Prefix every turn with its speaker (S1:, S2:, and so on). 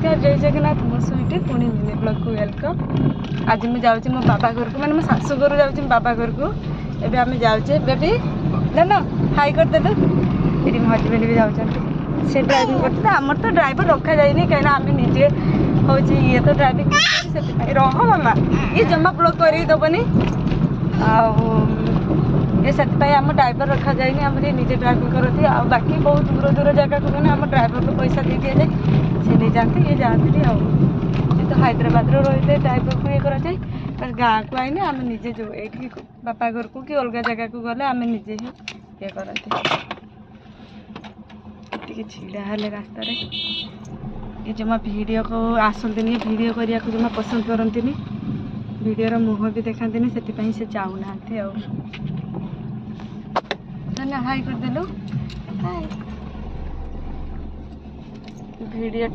S1: नमस्कार जय जगन्नाथ मो स्वीटी पुणी मिनी ब्लॉग को वेलकम। आज मुझे जाऊँ मो बाबा घर को, मैंने मो शाशु घर जाऊँ बाबा घर को। एबे आम जाऊे बेबी ना हाई करदेलु ये मो हजबैंड भी जाऊँ से ड्राइविंग करते। आमर तो ड्राइवर रखा जाए कहीं आम निजे हूँ ये तो ड्राइविंग रह मामा ये जमा ब्लॉक करदबनी ये से आम ड्राइवर रखा जाए आम निजे ड्राइविंग करती। आ बाकी बहुत दूर दूर जगह को गले आम ड्राइवर को पैसा दे दि जाए से नहीं जाती ये जाती ये तो हैदराबाद रही है ड्राइवर को ये कराए पर गाँव को आईने आम निजे जो ये बापा घर को कि अलग जगह को गले आम निजे ही ये करती। छिड़ा हेले रास्त ये जमा भिडियो को आसती भिडियो करने को जमा पसंद करती भिडियो मुह भी देखती से चाहूना हाई करदेलु भिडियो